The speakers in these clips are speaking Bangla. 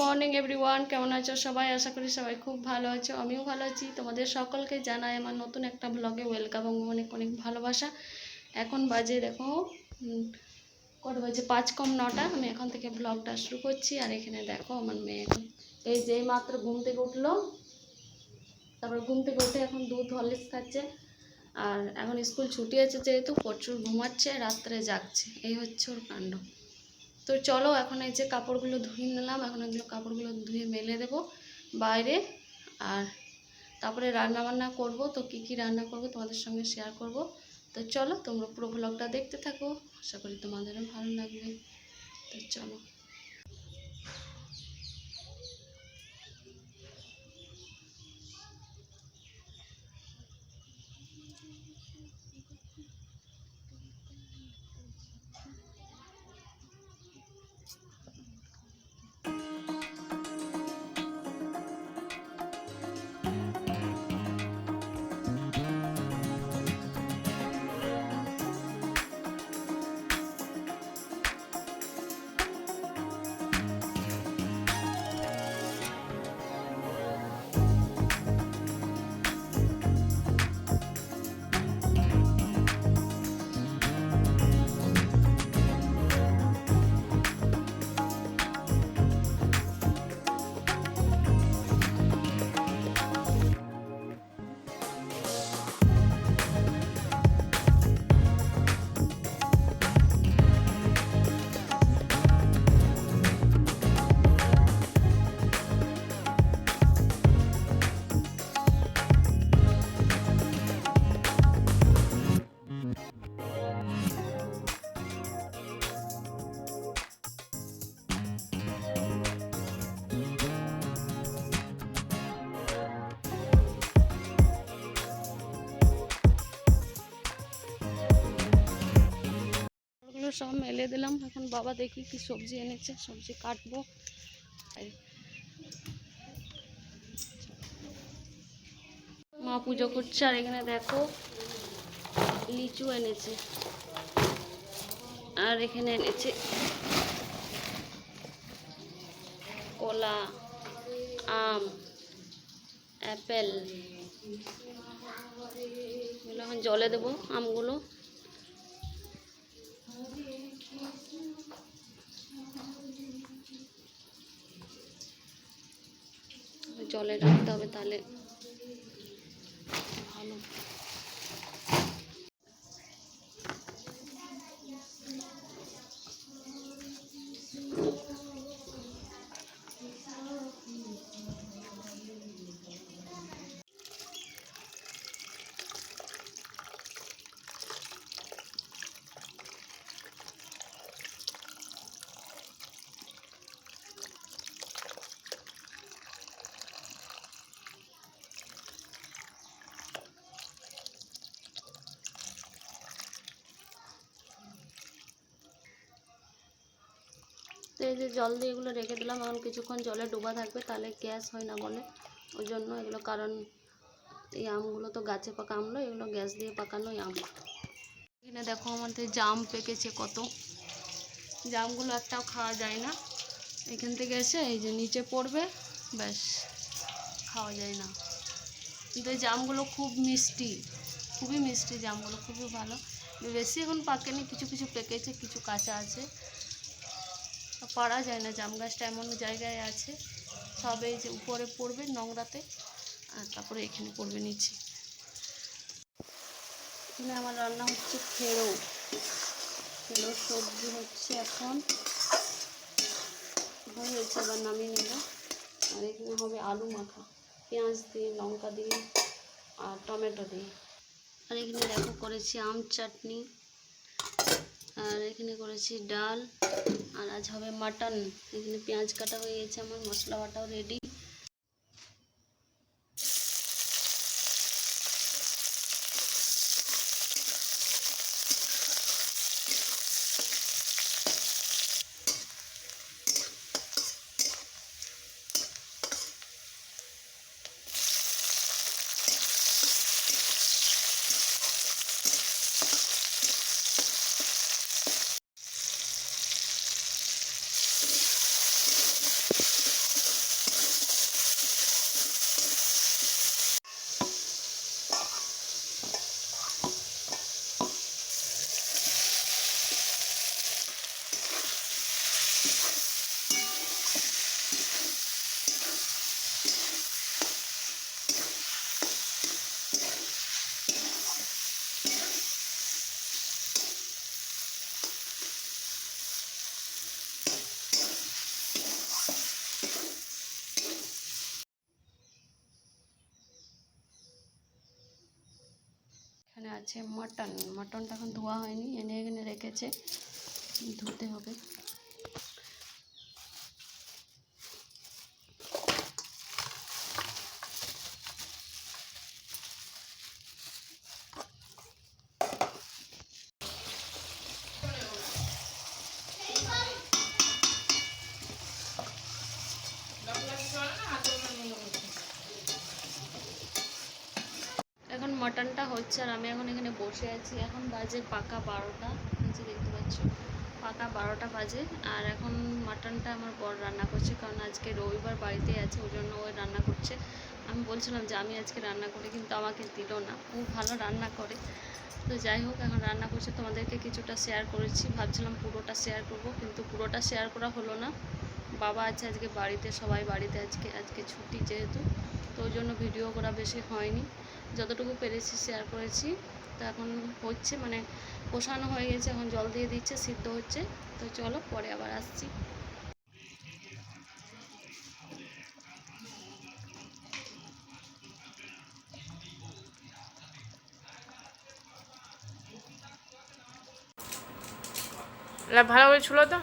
মর্নিং এভরিওয়ান, কেমন আছো সবাই? আশা করি সবাই খুব ভালো আছো, আমিও ভালো আছি। তোমাদের সকলকে জানাই আমার নতুন একটা ব্লগে ওয়েলকাম এবং অনেক অনেক ভালোবাসা। এখন বাজে দেখো কটা বাজে, 5:09। আমি এখন থেকে ব্লগটা শুরু করছি। আর এখানে দেখো আমার মেয়ে এখন এই যে মাত্র ঘুম থেকে উঠলো। তারপর ঘুম থেকে উঠে এখন দুধ হরলিক্স খাচ্ছে। আর এখন স্কুল ছুটি আছে যেহেতু প্রচুর ঘুমাচ্ছে, রাত্রে জাগছে, এই হচ্ছে ওর কাণ্ড। তো চলো এখন এই যে কাপড়গুলো ধুয়ে নিলাম, এখন এগুলো কাপড়গুলো ধুয়ে মেলে দেবো বাইরে। আর তারপরে রান্না বান্না করবো। তো কী কী রান্না করব তোমাদের সঙ্গে শেয়ার করব। তো চলো তোমরা পুরো ব্লগটা দেখতে থাকো, আশা করি তোমাদেরও ভালো লাগবে। তো চলো। সব মেলে দিলাম। এখন বাবা দেখি কি সবজি এনেছে, সবজি কাটবো। মা পুজো করছে। আর এখানে দেখো লিচু এনেছে, আর এখানে এনেছে কলা, আম, অ্যাপেল। এগুলো এখন জলে দেবো আমগুলো। জলে রাখতে হবে তাহলে ভালো। তো এই যে জল দিয়ে এগুলো রেখে দিলাম, এখন কিছুক্ষণ জলে ডোবা থাকবে, তাহলে গ্যাস হয় না বলে, ওই জন্য এগুলো। কারণ এই আমগুলো তো গাছে পাকা আমলো, এগুলো গ্যাস দিয়ে পাকানোই আম। এখানে দেখো আমাদের জাম পেকেছে কত। জামগুলো একটাও খাওয়া যায় না, এখান থেকে এসে এই যে নিচে পড়বে, ব্যাস খাওয়া যায় না। কিন্তু এই জামগুলো খুব মিষ্টি, খুবই মিষ্টি জামগুলো, খুবই ভালো। বেশি এখন পাকেনি, কিছু কিছু পেকেছে, কিছু কাঁচা আছে। পারা যায় না, জাম গাছটা এমন জায়গায় আছে। সব এই যে উপরে পড়বে নোংরাতে, আর তারপরে এখানে পড়বে নিচে। এখানে আমার রান্না হচ্ছে ফেরো সবজি হচ্ছে, এখন হয়েছে, আবার নামিয়ে নেব। আর এখানে হবে আলু মাখা, পেঁয়াজ দিয়ে, লঙ্কা দিয়ে আর টমেটো দিয়ে। আর এখানে দেখো করেছি আম চাটনি, আর এখানে করেছি ডাল, আর আজ হবে মাটন। এখানে পেঁয়াজ কাটা হয়ে গেছে, আমার মশলা বাটাও রেডি। হচ্ছে মাটনটা এখন ধোয়া হয়নি, এনে এখানে রেখেছে, ধুতে হবে। এখন মাটনটা হচ্ছে আর আমি এখন এখানে বসে আছি। এখন বাজে পাকা 12টা, নিচে দেখতে পাচ্ছ পাকা 12টা বাজে। আর এখন মাটনটা আমার বর রান্না করছে, কারণ আজকে রবিবার বাড়িতে আছে, ওই জন্য ওই রান্না করছে। আমি বলছিলাম যে আমি আজকে রান্না করি, কিন্তু আমাকে দিল না। ও ভালো রান্না করে, তো যাই হোক এখন রান্না করছে। তোমাদেরকে কিছুটা শেয়ার করেছি, ভাবছিলাম পুরোটা শেয়ার করব, কিন্তু পুরোটা শেয়ার করা হলো না। বাবা আছে আজকে বাড়িতে, সবাই বাড়িতে আজকে ছুটি যেহেতু, তো ওই জন্য ভিডিও করা বেশি হয়নি। যতটুকু পেরেছি শেয়ার করেছি। তো এখন হচ্ছে মানে কষানো হয়ে গেছে, এখন জল দিয়ে দিচ্ছে, সিদ্ধ হচ্ছে। তো চলো পরে আবার আসছি। ভালো করে ছুলো তো।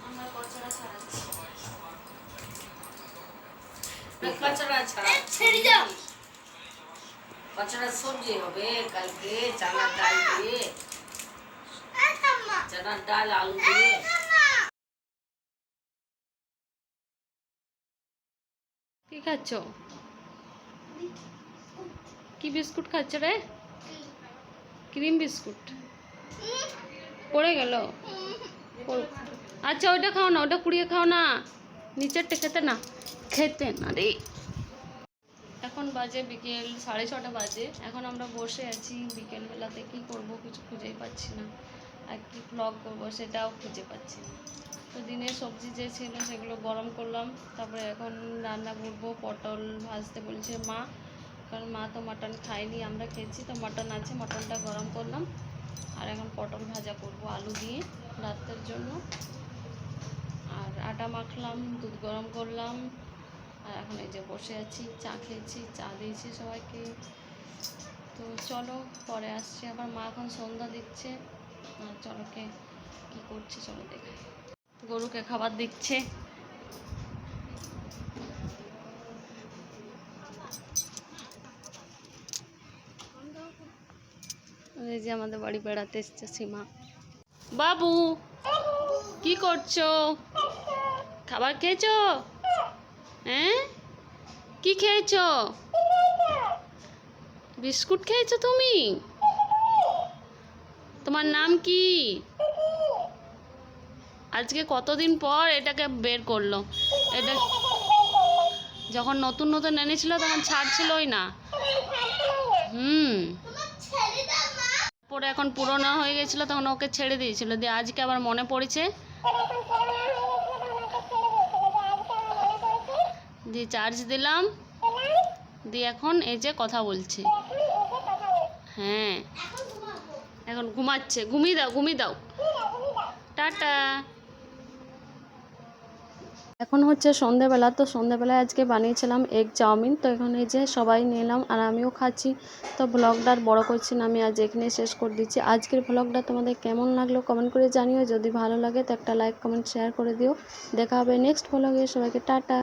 আমরা কচড়া ছাড়াচ্ছি। কচড়া ছাড়া ছেড়ে দাও। কচড়া সবজি হবে কালকে, চানার ডাল দিয়ে, চানার ডাল আলু দিয়ে। কি খাচ্ছ? কি বিস্কুট খাচ্ছ রে? ক্রিম বিস্কুট পড়ে গেল। আচ্ছা ওইটা খাও না, ওটা কুড়িয়ে খাও না, নিচেরটা খেতে না রে। এখন বাজে বিকেল 6:30 বাজে। এখন আমরা বসে আছি বিকেলবেলাতে, কি করব কিছু খুঁজেই পাচ্ছি না, আর কি ব্লগ করবো সেটাও খুঁজে পাচ্ছি না। তো দিনের সবজি যে ছিল সেগুলো গরম করলাম, তারপরে এখন রান্না করবো। পটল ভাজতে বলছে মা, কারণ মা তো মাটন খায়নি, আমরা খেয়েছি, তো মাটন আছে, মাটনটা গরম করলাম। আর এখন পটল ভাজা করব আলু দিয়ে রাতের জন্য। আর আটা মাখলাম, দুধ গরম করলাম। আর এখন এই যে বসে আছি, চা খেয়েছি, চা দিয়েছি সবাইকে। তো চলো পরে আসছি আবার। মা এখন সন্ধ্যা দিচ্ছে। আর চলোকে কী করছে চলো দেখে। গরুকে খাবার দিচ্ছে। এই যে আমাদের বাড়ি বেড়াতে এসছে সীমা। বাবু কি করছো? খাবার খেয়েছো? হ্যাঁ কি খেয়েছো? বিস্কুট খেয়েছো তুমি? তোমার নাম কি? আজকে কতদিন পর এটাকে বের করলো। এটা যখন নতুন নতুন এনেছিল তখন ছাড়ছিলই না। পরে এখন পুরোনো হয়ে গেছিলো, তখন ওকে ছেড়ে দিয়েছিল, দিয়ে আজকে আবার মনে পড়েছে, দিয়ে চার্জ দিলাম, দিয়ে এখন এই যে কথা বলছে। হ্যাঁ এখন ঘুমাচ্ছে, ঘুমিয়ে দাও টাটা। এখন হচ্ছে সন্ধেবেলা। তো সন্ধেবেলায় আজকে বানিয়েছিলাম এগ চাউমিন। তো এখন এই যে সবাই নিলাম আর আমিও খাচ্ছি। তো ব্লগটা আর বড় করছি না, আমি আজ এখানে শেষ করে দিচ্ছি। আজকের ব্লগটা তোমাদের কেমন লাগলো কমেন্ট করে জানিও। যদি ভালো লাগে তো একটা লাইক কমেন্ট শেয়ার করে দিও। দেখা হবে নেক্সট ব্লগে। সবাইকে টাটা।